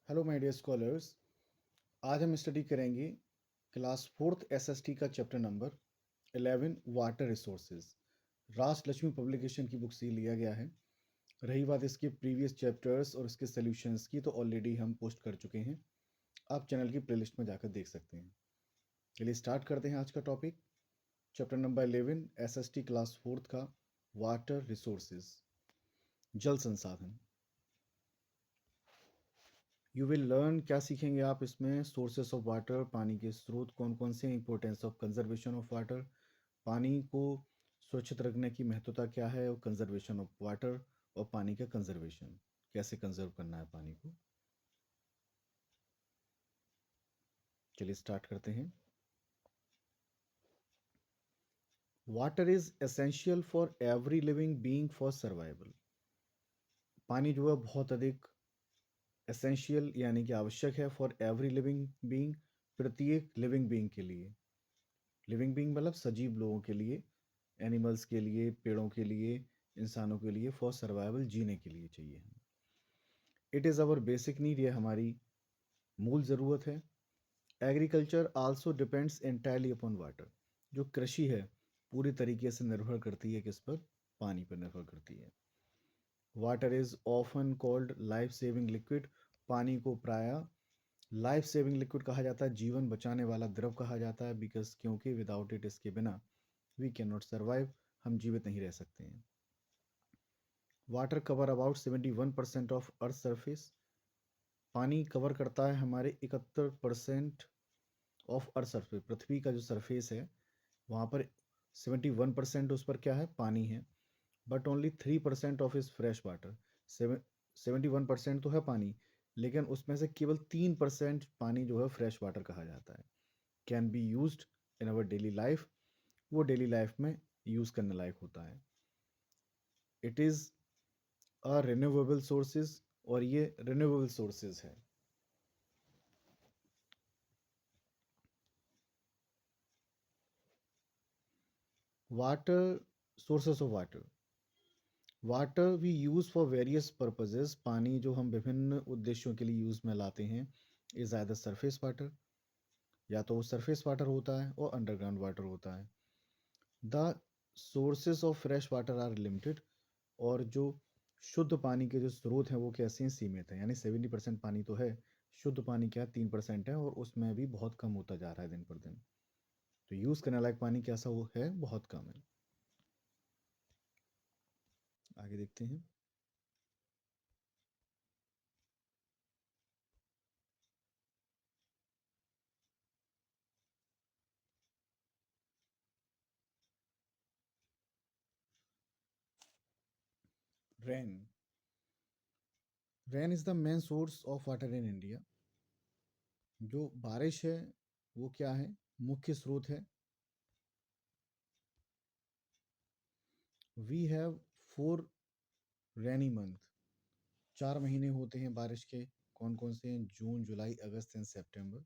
Hello my dear scholars. आज हम study करेंगे क्लास फोर्थ एसएसटी का चैप्टर नंबर 11 वाटर रिसोर्सेज। राज लक्ष्मी पब्लिकेशन की बुक से लिया गया है। रही बात इसके प्रीवियस चैप्टर्स और इसके सॉल्यूशंस की, तो ऑलरेडी हम पोस्ट कर चुके हैं। आप चैनल की प्लेलिस्ट में जाकर देख सकते हैं। चलिए स्टार्ट करते हैं आज का topic. Chapter number 11 SST class fourth का वाटर रिसोर्सेज, जल संसाधन। यू विल लर्न, क्या सीखेंगे आप इसमें? सोर्सेस ऑफ वाटर, पानी के स्रोत कौन कौन से, importance of conservation of water, पानी को सुरक्षित रखने की महत्वता क्या है, और कंजर्वेशन ऑफ वाटर और पानी का कंजर्वेशन, कैसे कंजर्व करना है पानी को। चलिए स्टार्ट करते हैं। Water is essential for every living being for survival. पानी जो है बहुत अधिक एसेंशियल यानी कि आवश्यक है फॉर एवरी लिविंग बीइंग, प्रत्येक लिविंग बीइंग के लिए। लिविंग बीइंग मतलब सजीव लोगों के लिए, एनिमल्स के लिए, पेड़ों के लिए, इंसानों के लिए, फॉर सर्वाइवल, जीने के लिए चाहिए हमें। It is our basic need, ये हमारी मूल ज़रूरत है। Agriculture also depends entirely upon water. जो कृषि है पूरी तरीके से निर्भर करती है किस पर? पानी पर निर्भर करती है। Water is often called life saving liquid. पानी को प्रायः लाइफ सेविंग लिक्विड कहा जाता है, जीवन बचाने वाला द्रव कहा जाता है, बिकॉज क्योंकि विदाउट इट, इसके बिना वी कैन नॉट सर्वाइव, हम जीवित नहीं रह सकते हैं। Water cover about 71% of earth surface. पानी कवर करता है हमारे 71% ऑफ अर्थ सरफेस, पृथ्वी का जो सरफेस है वहाँ पर 71% उस पर क्या है? पानी है। But only 3% of is fresh water. 71% तो है पानी, लेकिन उसमें से केवल 3% पानी जो है फ्रेश वाटर कहा जाता है। Can be used in our daily life, वो डेली लाइफ में यूज़ करने लायक होता है। It is a renewable sources, और ये रिन्यूएबल सोर्सेज है। Water, sources of water. Water we use for various purposes. पानी जो हम विभिन्न उद्देश्यों के लिए यूज़ में लाते हैं, इज़ आइदर सरफेस वाटर, या तो वो सरफेस वाटर होता है, और अंडरग्राउंड वाटर होता है। The sources of fresh water are limited, और जो शुद्ध पानी के जो स्रोत हैं वो कैसे हैं? सीमित हैं। यानी 70% पानी तो है, शुद्ध पानी क्या 3% है, और उसमें भी बहुत कम होता जा रहा है दिन पर दिन। तो यूज़ करने लायक पानी कैसा वो है? बहुत कम है। आगे देखते हैं। Rain. Rain is the main source of water in India. जो बारिश है वो क्या है? मुख्य स्रोत है। We have 4 rainy month. 4 महीने होते हैं बारिश के। कौन कौन से हैं? June, July, August and September.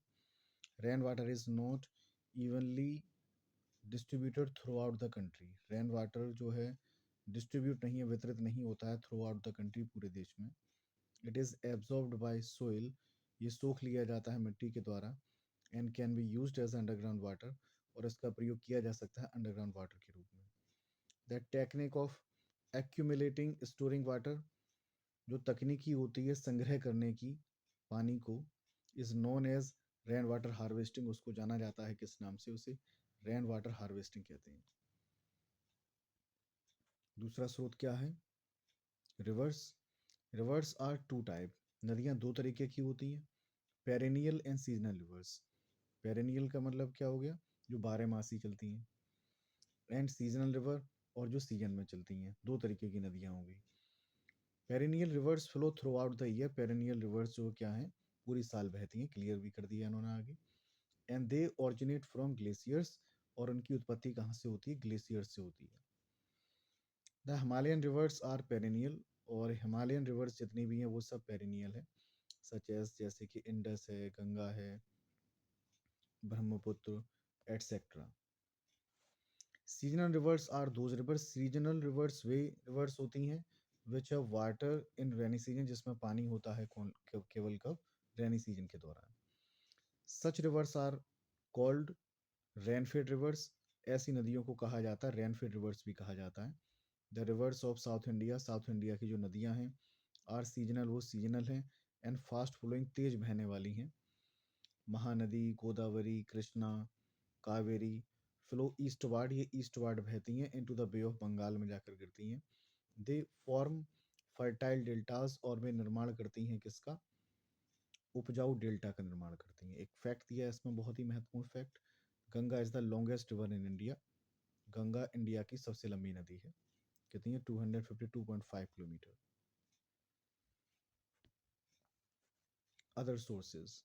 Rain water is not evenly distributed throughout the country. Rain water जो है डिस्ट्रीब्यूट नहीं है, वितरित नहीं होता है थ्रू आउट द कंट्री, पूरे देश में। It is absorbed by soil, ये सोख लिया जाता है मिट्टी के द्वारा। And can be used as underground water, और इसका प्रयोग किया जा सकता है अंडरग्राउंड वाटर के रूप में। The technique of accumulating storing water, जो तकनीकी होती है संग्रह करने की पानी को, is known as rain water harvesting. उसको जाना जाता है किस नाम से? उसे रेन वाटर हार्वेस्टिंग कहते हैं। दूसरा स्रोत क्या है? Rivers. Rivers are two type. नदियाँ दो तरीके की होती हैं, perennial and seasonal rivers. Perennial का मतलब क्या हो गया? जो 12 मासी चलती हैं। एंड सीजनल रिवर, और जो सीजन में चलती हैं। दो तरीके की नदियाँ होंगी। Perennial reverse flow through out the year. Perennial reverse जो क्या है पूरी साल बहती हैं, क्लियर भी कर दिया इन्होंने आगे। And they originate from glaciers, और उनकी उत्पत्ति कहाँ से होती है? ग्लेशियर्स से होती है। The Himalayan rivers are perennial, और हिमालयन रिवर्स जितनी भी हैं वो सब पेरेनियल है, सच एज जैसे कि इंडस है, गंगा है, Brahmaputra etcetera. Seasonal rivers are those rivers, seasonal rivers वे रिवर्स होती हैं which have water in rainy season, जिसमें पानी होता है केवल कब? रेनी सीजन के दौरान। Such rivers are called rainfed rivers. ऐसी नदियों को कहा जाता है रेनफेड रिवर्स भी कहा जाता है। The rivers of South India, South India की जो नदियां हैं, आर सीजनल, वो सीजनल हैं, एंड फास्ट फ्लोइंग, तेज बहने वाली हैं। महानदी, गोदावरी, कृष्णा, कावेरी फ्लो ईस्टवार्ड, ये ईस्टवार्ड बहती हैं, into the Bay of Bengal में जाकर गिरती हैं। दे फॉर्म फर्टाइल डेल्टास, और वे निर्माण करती हैं किसका? उपजाऊ डेल्टा का निर्माण करती हैं। एक फैक्ट दिया है इसमें, बहुत ही महत्वपूर्ण fact. Ganga is the longest river in India. Ganga India की सबसे लंबी नदी है। कितनी है? 252.5 किलोमीटर। अदर सोर्सेज,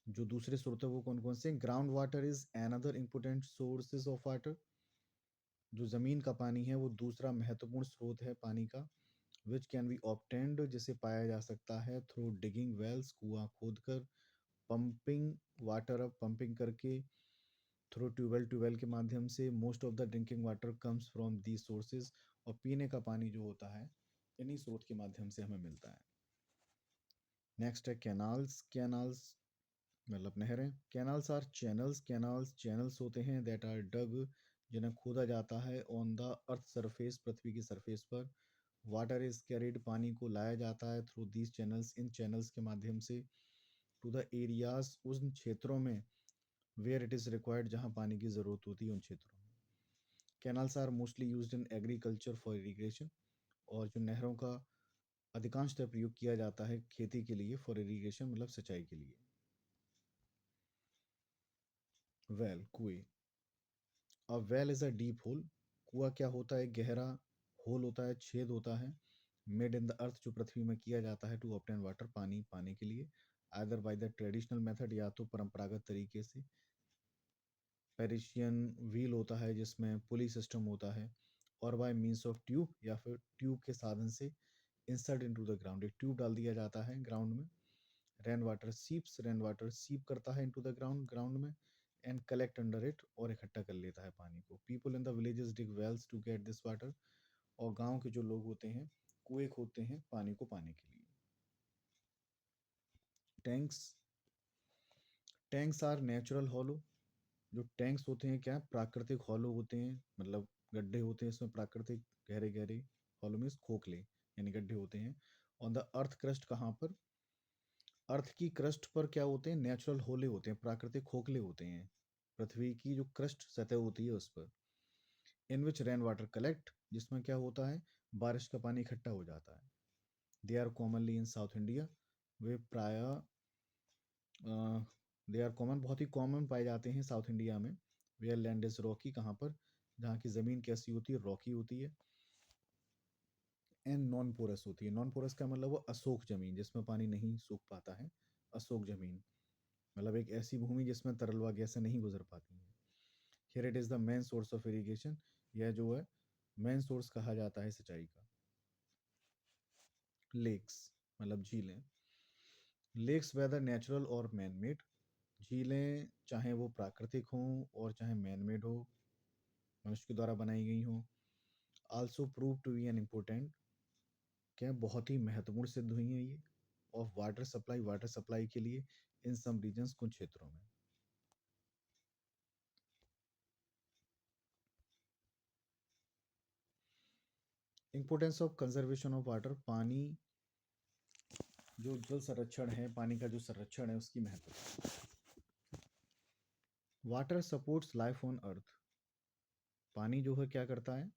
जो दूसरे स्रोत है वो कौन कौन से? Ground water is another important sources of water. जो जमीन का पानी है वो दूसरा महत्वपूर्ण स्रोत है पानी का। विच कैन बी ऑब्टेन्ड, जिसे पाया जा सकता है थ्रू डिगिंग वेल्स, कुआं खोदकर, पंपिंग वाटर अप, पंपिंग करके, थ्रू ट्यूबवेल के माध्यम से। Most of the drinking water comes from the sources, और पीने का पानी जो होता है इन्हीं स्रोत के माध्यम से हमें मिलता है। नेक्स्ट है कैनाल्स। कैनाल्स मतलब नहरें। Canals are channels. Canals channels होते हैं दैट आर डग, जिन्हें खोदा जाता है ऑन द अर्थ सरफेस, पृथ्वी की सरफेस पर। वाटर इज कैरिड, पानी को लाया जाता है through these channels, in channels के माध्यम से, टू द एरियाज, उन क्षेत्रों में, वेयर इट इज़ रिक्वायर्ड, जहाँ पानी की ज़रूरत होती है उन क्षेत्रों में। Canals are mostly used in agriculture for irrigation, और जो नहरों का अधिकांशतः प्रयोग किया जाता है खेती के लिए, फॉर इरीगेशन मतलब सिंचाई के लिए। वेल, कुएं। A well is a deep whole. कुआं क्या होता है? गहरा होल होता है, छेद होता है, मेड इन द अर्थ, जो पृथ्वी में किया जाता है, टू ऑब्टेन वाटर, पानी पाने के लिए। Either by the traditional method, या तो परंपरागत तरीके से। पेरिशियन व्हील होता है जिसमें पुली सिस्टम होता है, और बाय मीन्स ऑफ ट्यूब, या फिर ट्यूब के साधन से इंसर्ट इनटू द ग्राउंड, एक ट्यूब डाल दिया जाता है ग्राउंड में। Rain water seeps, rain water seep करता है इनटू द ग्राउंड, ग्राउंड में, एंड कलेक्ट अंडर इट, और इकट्ठा कर लेता है पानी को। People in the villages dig wells to get this water, और गांव के जो लोग होते हैं कुएं खोदते हैं पानी को पाने के लिए। Tanks. Tanks are natural hollow. जो टैंक्स होते हैं क्या? प्राकृतिक हॉलो होते हैं, मतलब गड्ढे होते हैं इसमें प्राकृतिक, गहरे गहरे। हॉलो मीन्स खोखले, यानी गड्ढे होते हैं। ऑन द अर्थ क्रस्ट, कहाँ पर? अर्थ की क्रस्ट पर क्या होते हैं? नेचुरल होले होते हैं, प्राकृतिक खोखले होते हैं, पृथ्वी की जो क्रस्ट सतह होती है उस पर। इन विच रेन वाटर कलेक्ट, जिसमें क्या होता है? बारिश का पानी इकट्ठा हो जाता है। They are commonly in South India. वे प्राय दे आर कॉमन, बहुत ही कॉमन पाए जाते हैं साउथ इंडिया में। वेयर लैंड इज रॉकी, कहाँ पर? जहाँ की ज़मीन कैसी होती है? रॉकी होती है। एंड नॉन पोरस होती है। नॉन पोरस का मतलब वो अशोक जमीन, जिसमें पानी नहीं सूख पाता है। अशोक जमीन मतलब एक ऐसी भूमि जिसमें तरल गैसें नहीं गुजर पाती हैं। Here it is the main source of irrigation. यह जो है मेन सोर्स कहा जाता है सिंचाई का। लेक्स मतलब झीलें। लेक्स वेदर नेचुरल और मैन मेड। झीलें चाहे वो प्राकृतिक हों और चाहे मैन मेड हो, मनुष्य के द्वारा बनाई गई हों, also prove to be an important, क्या बहुत ही महत्वपूर्ण सिद्ध हुई हैं ये, of water supply, water supply के लिए, इन सम रीजन्स, कुछ क्षेत्रों में। Importance of conservation of water. पानी, जो जल संरक्षण है, पानी का जो संरक्षण है उसकी महत्व। Water supports life on earth. पानी जो है क्या करता है?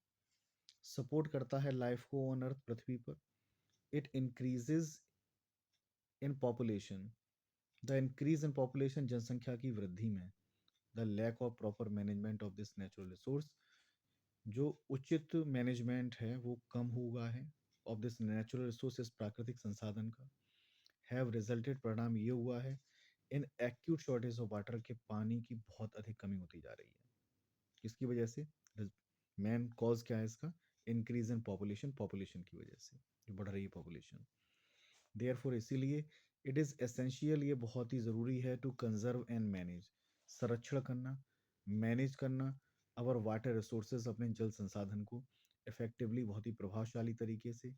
सपोर्ट करता है लाइफ को ऑन अर्थ, पृथ्वी पर। It increases in population. The increase in population, जनसंख्या की वृद्धि में। The lack of proper management of this natural resource, जो उचित मैनेजमेंट है वो कम हुआ है, ऑफ दिस नेचुरल रिसोर्स, इस प्राकृतिक संसाधन का। हैव रिजल्टेड, परिणाम ये हुआ है, in acute shortage of water, के पानी की बहुत अधिक कमी होती जा रही है। किसकी वजह से? मेन कॉज क्या है इसका? इंक्रीज इन पॉपुलेशन, पॉपुलेशन की वजह से जो बढ़ रही है पॉपुलेशन। देयरफॉर, इसीलिए, इट इज़ एसेंशियल, ये बहुत ही ज़रूरी है, टू कंजर्व एंड मैनेज, संरक्षण करना, मैनेज करना, अवर वाटर रिसोर्सेज, अपने जल संसाधन को, इफेक्टिवली, बहुत ही प्रभावशाली तरीके से,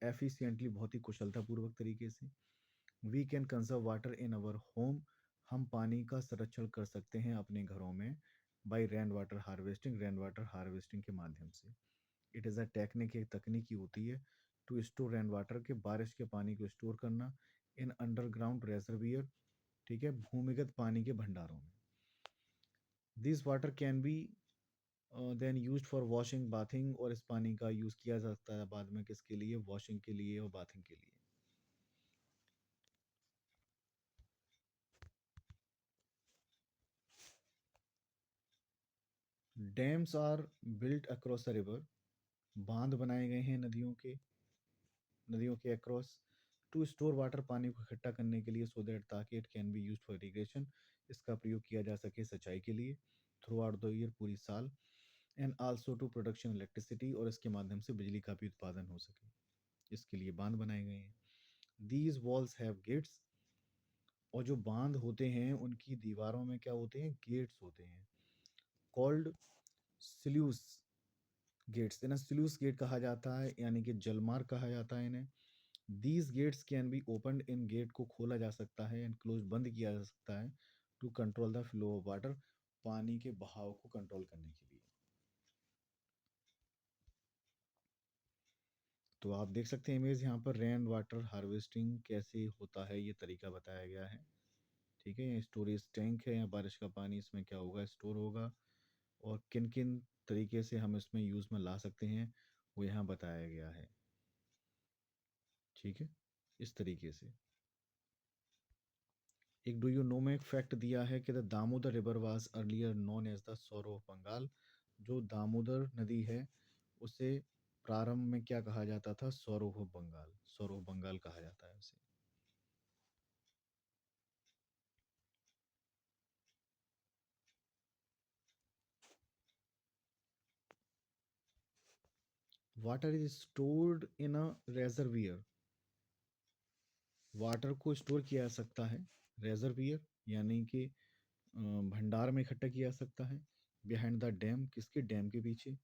एफिशिएंटली, बहुत ही कुशलतापूर्वक तरीके से, we can conserve water in our home. हम पानी का संरक्षण कर सकते हैं अपने घरों में बाई रेन वाटर हार्वेस्टिंग के माध्यम से। इट इज़ अ टेक्निक, एक तकनीकी होती है टू स्टोर रेन वाटर के बारिश के पानी को स्टोर करना इन अंडरग्राउंड रेजरवियर, ठीक है, भूमिगत पानी के भंडारों में। This water can be then used for washing bathing, और इस पानी का यूज़ किया जाता है बाद में किसके लिए, वॉशिंग के लिए और बाथिंग के लिए। Dams are built across a river. बांध बनाए गए हैं नदियों के अक्रॉस टू स्टोर वाटर, पानी को इकट्ठा करने के लिए, सो दैट ताकि it can be use for irrigation, इसका प्रयोग किया जा सके सिंचाई के लिए थ्रू आउट द ईयर, पूरी साल। And also to production electricity, और इसके माध्यम से बिजली का भी उत्पादन हो सके, इसके लिए बांध बनाए गए हैं। दीज वॉल्स हैव गेट्स, और जो बांध होते हैं उनकी दीवारों में क्या होते हैं, गेट्स होते हैं, कॉल्ड स्ल्यूस गेट्स। इन्हें स्ल्यूस गेट कहा जाता है, यानी कि जलमार्ग कहा जाता है इन्हें। These gates can be opened, इन गेट को खोला जा सकता है, एंड क्लोज बंद किया जा सकता है, to control the flow of water, पानी के बहाव को कंट्रोल करने के लिए। तो आप देख सकते हैं इमेज यहाँ पर, रेन वाटर हार्वेस्टिंग कैसे होता है ये तरीका बताया गया है। ठीक है, स्टोरेज टैंक है, यहाँ बारिश का पानी इसमें क्या होगा, स्टोर होगा, और किन किन तरीके से हम इसमें यूज़ में ला सकते हैं वो यहाँ बताया गया है। ठीक है, इस तरीके से। एक डू यू नो में एक फैक्ट दिया है कि the Damodar river was earlier known as the sorrow of Bengal. जो दामोदर नदी है उसे प्रारंभ में क्या कहा जाता था, sorrow of Bengal, sorrow of Bengal कहा जाता है उसे। Water is stored in a reservoir. Water को स्टोर किया जा सकता है रेजरवियर, यानी कि भंडार में इकट्ठा किया जा सकता है, बिहाइंड द डैम, किसके, डैम के पीछे।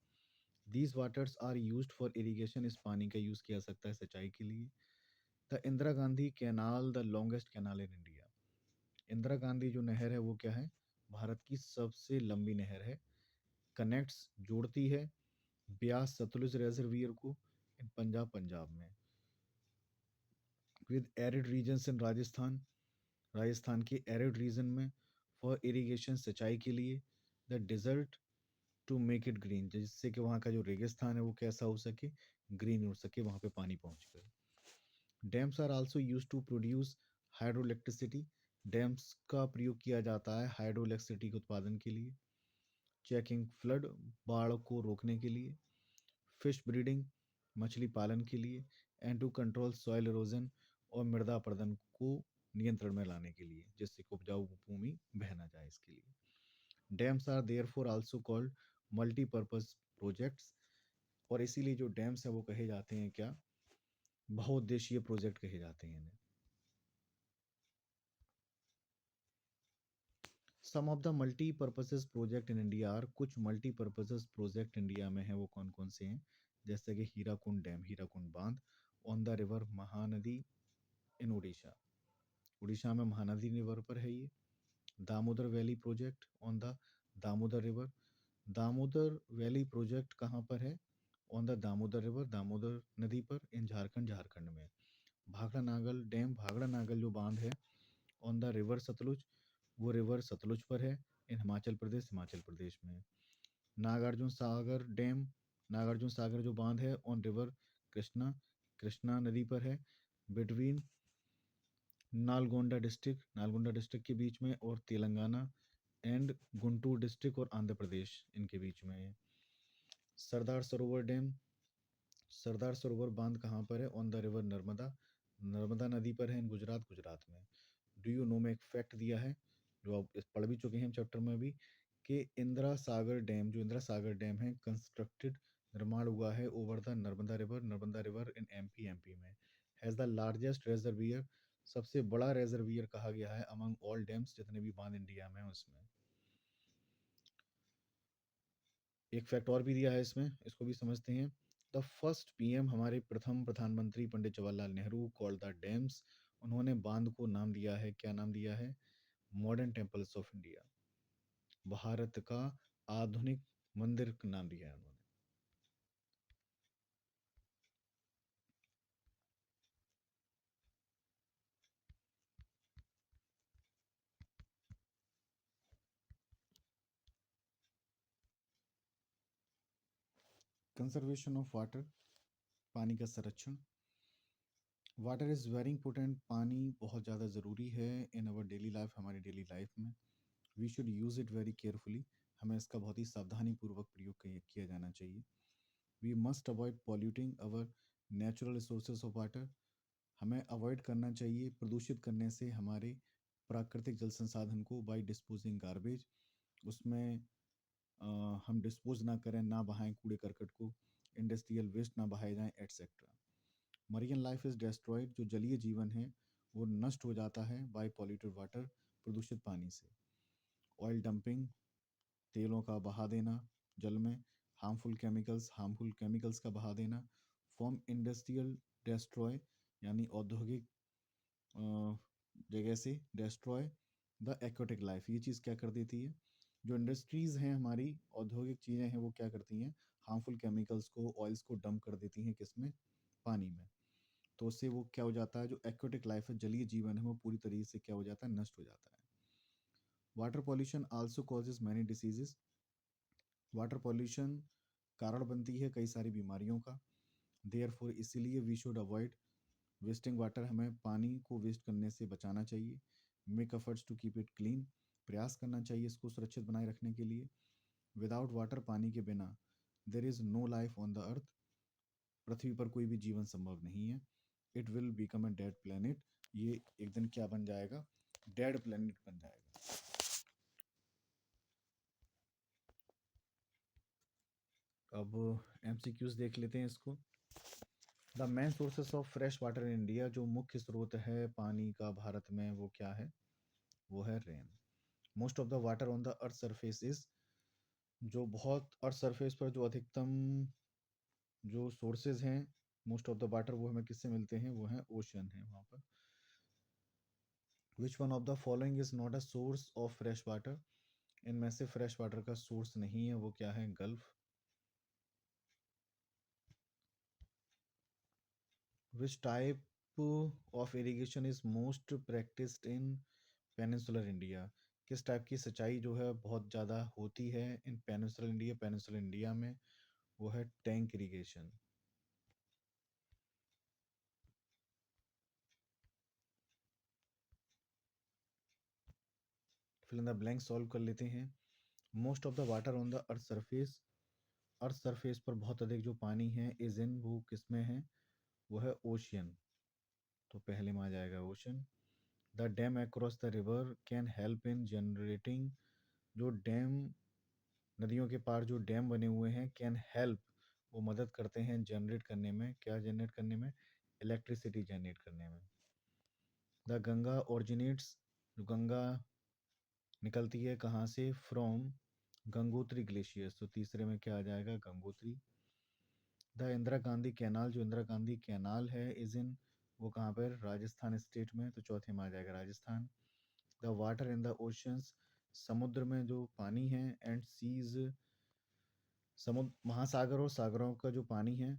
These waters are used for irrigation, इस पानी का यूज़ किया जा सकता है सिंचाई के लिए। The Indira Gandhi canal, the longest canal in India. Indira Gandhi जो नहर है वो क्या है, भारत की सबसे लंबी नहर है। कनेक्ट्स, जोड़ती है ब्यास सतलुज रिजर्वियर को इन पंजाब में, with arid regions in Rajasthan, Rajasthan के एरिड रीजन में, फॉर इरिगेशन, सिंचाई के लिए। The desert to make it green, जिससे कि वहाँ का जो रेगिस्तान है वो कैसा हो सके, ग्रीन हो सके, वहाँ पे पानी पहुँच कर। Dams are also use to produce hydro electricity. Dams का प्रयोग किया जाता है हाइड्रो इलेक्ट्रिसिटी के उत्पादन के लिए। चेकिंग फ्लड, बाढ़ को रोकने के लिए। फिश ब्रीडिंग, मछली पालन के लिए। And to control soil erosion, और मृदा अपरदन को नियंत्रण में लाने के लिए, जिससे कि उपजाऊ भूमि बह ना जाए, इसके लिए। Dams are therefore also called multipurpose projects, और इसीलिए जो डैम्स हैं वो कहे जाते हैं क्या, बहुउद्देशीय प्रोजेक्ट कहे जाते हैं इन्हें। Some of the multipurposes project in India are, कुछ मल्टीपर्पसेस प्रोजेक्ट इंडिया में है वो कौन कौन से हैं, जैसे कि हीराकुंड डैम, हीराकुंड बांध ऑन द रिवर महानदी इन उड़ीसा, उड़ीसा में महानदी रिवर पर है ये। Damodar valley project on the Damodar river, Damodar valley project कहाँ पर है, on the Damodar river, Damodar नदी पर, इन झारखंड में। भाखड़ा नागल डैम, भाखड़ा नागल जो बांध है, ऑन द रिवर सतलुज, वो रिवर सतलुज पर है, इन हिमाचल प्रदेश में। नागार्जुन सागर डैम, नागार्जुन सागर जो बांध है, ऑन रिवर कृष्णा, कृष्णा नदी पर है, बिटवीन नालगोंडा डिस्ट्रिक्ट के बीच में, और तेलंगाना एंड गुंटूर डिस्ट्रिक्ट और आंध्र प्रदेश इनके बीच में है। सरदार सरोवर डैम, सरदार सरोवर बांध कहाँ पर है, on the river Narmada, Narmada नदी पर है, इन गुजरात में। डू यू नो में एक फैक्ट दिया है जो आप पढ़ भी चुके हैं चैप्टर में भी, कि इंदिरा सागर डैम, जो इंदिरा सागर डैम है, कंस्ट्रक्टेड, निर्माण हुआ है over the Narmada river in MP में। हैज़ द लार्जेस्ट रेजर्वियर, सबसे बड़ा रेजर्वियर कहा गया है अमंग ऑल डैम्स, जितने भी बांध इंडिया में हैं उसमें। एक फैक्ट और भी दिया है इसमें, इसको भी समझते हैं। द फर्स्ट पीएम, हमारे प्रथम प्रधानमंत्री Pandit Jawaharlal Nehru, called the dams उन्होंने बांध को नाम दिया है, क्या नाम दिया है? Modern temples of India. Bharat का आधुनिक मंदिर का नाम दिया है उन्होंने। कंजर्वेशन ऑफ वाटर, पानी का संरक्षण। वाटर इज़ वेरी इंपॉर्टेंट, पानी बहुत ज़्यादा ज़रूरी है इन अवर डेली लाइफ, हमारी डेली लाइफ में। We should use it very carefully, हमें इसका बहुत ही सावधानी पूर्वक प्रयोग किया जाना चाहिए। We must avoid polluting our natural resources of water, हमें अवॉइड करना चाहिए प्रदूषित करने से हमारे प्राकृतिक जल संसाधन को बाय डिस्पोजिंग गार्बेज, उसमें हम डिस्पोज ना करें, ना बहाएं कूड़े करकट को, इंडस्ट्रियल वेस्ट ना बहाए जाएं etcetera. Marine life is destroyed, जो जलीय जीवन है वो नष्ट हो जाता है बाय पॉल्यूटेड वाटर, प्रदूषित पानी से। ऑयल डंपिंग, तेलों का बहा देना जल में, हार्मफुल केमिकल्स का बहा देना, फॉर्म इंडस्ट्रियल डेस्ट्रॉय, यानी औद्योगिक जगह से डेस्ट्रॉय द एक्वेटिक लाइफ, ये चीज़ क्या कर देती है? जो इंडस्ट्रीज़ हैं हमारी, औद्योगिक चीज़ें हैं, वो क्या करती हैं? हार्मफुल केमिकल्स को, ऑयल्स को डंप कर देती हैं किसमें? पानी में। तो उससे वो क्या हो जाता है, जो एक्वेटिक लाइफ है, जलीय जीवन है, वो पूरी तरीके से क्या हो जाता है? नष्ट हो जाता है। Water pollution also causes many diseases, water pollution कारण बनती है कई सारी बीमारियों का। देयरफॉर इसीलिए we should avoid wasting water, हमें पानी को वेस्ट करने से बचाना चाहिए। Make efforts to keep it clean, प्रयास करना चाहिए इसको सुरक्षित बनाए रखने के लिए। विदाउट वाटर, पानी के बिना, there is no life on the earth, पृथ्वी पर कोई भी जीवन संभव नहीं है। It will become a dead planet, ये एक दिन क्या बन जाएगा? डेड प्लेनेट बन जाएगा। अब एमसीक्यूज देख लेते हैं इसको। The main sources of fresh water in India, जो मुख्य स्रोत है पानी का भारत में, वो क्या है? वो है rain. Most of the water on the earth surface is, जो बहुत अर्थ सरफेस पर जो अधिकतम जो सोर्सेज हैं मोस्ट ऑफ द वाटर, वो हमें किससे मिलते हैं? वो हैं ओशन है वहाँ पर। Which one of the following is not a source of fresh water, इनमें से फ्रेश वाटर का सोर्स नहीं है, वो क्या है? Gulf. Which type of irrigation is most practised in peninsular India, किस टाइप की सिंचाई जो है बहुत ज़्यादा होती है इन पेनिनसुलर इंडिया में? वो है tank irrigation. Fill in the blank solve कर लेते हैं। Most of the water on the earth surface, earth surface पर बहुत अधिक जो पानी है इज इन, वो किस में है? वो है ओशियन, तो पहले में आ जाएगा ocean. The dam across the river can help in generating, जो डैम, नदियों के पार जो डैम बने हुए हैं, कैन हेल्प, वो मदद करते हैं जनरेट करने में, क्या जनरेट करने में? इलेक्ट्रिसिटी जनरेट करने में। द गंगा ओरिजिनेट्स, जो गंगा निकलती है कहाँ से? फ्रॉम गंगोत्री ग्लेशियर्स, तो तीसरे में क्या आ जाएगा? गंगोत्री। द इंदिरा गांधी कैनाल, जो इंदिरा गांधी कैनाल है इज इन, वो कहाँ पर? राजस्थान स्टेट में, तो चौथे में आ जाएगा Rajasthan. The water in the oceans, समुद्र में जो पानी है, एंड सीज, समुद्र महासागर और सागरों का जो पानी है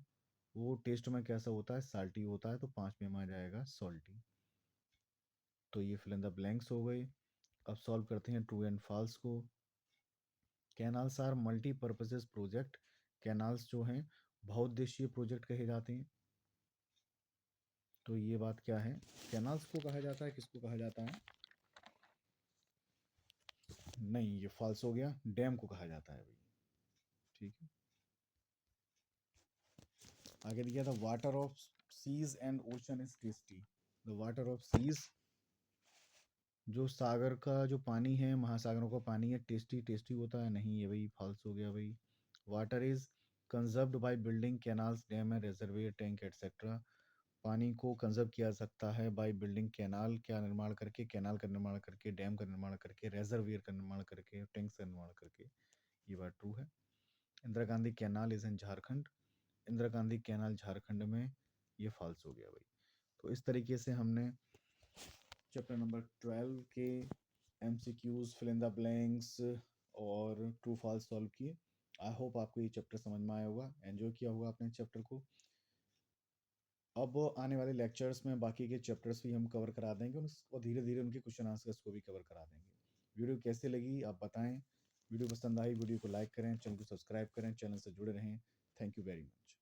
वो टेस्ट में कैसा होता है? साल्टी होता है, तो पांचवे में आ जाएगा सॉल्टी। तो ये फिल इन द ब्लैंक्स हो गए। अब सॉल्व करते हैं ट्रू एंड फॉल्स को। कैनाल्स आर मल्टीपर्पजेज प्रोजेक्ट, कैनाल्स जो हैं बहुउद्देशीय प्रोजेक्ट कहे जाते हैं। तो ये बात क्या है? कैनाल्स को कहा जाता है, किसको कहा जाता है? नहीं, ये फॉल्स हो गया, डैम को कहा जाता है भाई। ठीक है, आगे दिया था water of seas and ocean is tasty. The water of seas, जो सागर का जो पानी है, महासागरों का पानी है, टेस्टी टेस्टी होता है? नहीं, ये भाई फॉल्स हो गया भाई। Water is conserved by building canals, dam and reservoir tank etcetera, पानी को कंजर्व किया जा सकता है बाय बिल्डिंग कैनाल, क्या निर्माण करके? कैनाल का निर्माण करके, डैम का निर्माण करके, रिजर्वियर का निर्माण करके, टैंक्स का निर्माण करके। ये बात ट्रू है। Indira Gandhi canal is in Jharkhand, Indira Gandhi canal Jharkhand में, ये फॉल्स हो गया भाई। तो इस तरीके से हमने चैप्टर नंबर 12 के MCQs, fill in the blanks और ट्रू फॉल्स सॉल्व किए। आई होप आपको ये चैप्टर समझ में आया होगा, एंजॉय किया होगा आपने चैप्टर को। अब आने वाले लेक्चर्स में बाकी के चैप्टर्स भी हम कवर करा देंगे और धीरे धीरे उनके क्वेश्चन आंसर्स को भी कवर करा देंगे। वीडियो कैसे लगी आप बताएं। वीडियो पसंद आई वीडियो को लाइक करें, चैनल को सब्सक्राइब करें, चैनल से जुड़े रहें। Thank you very much.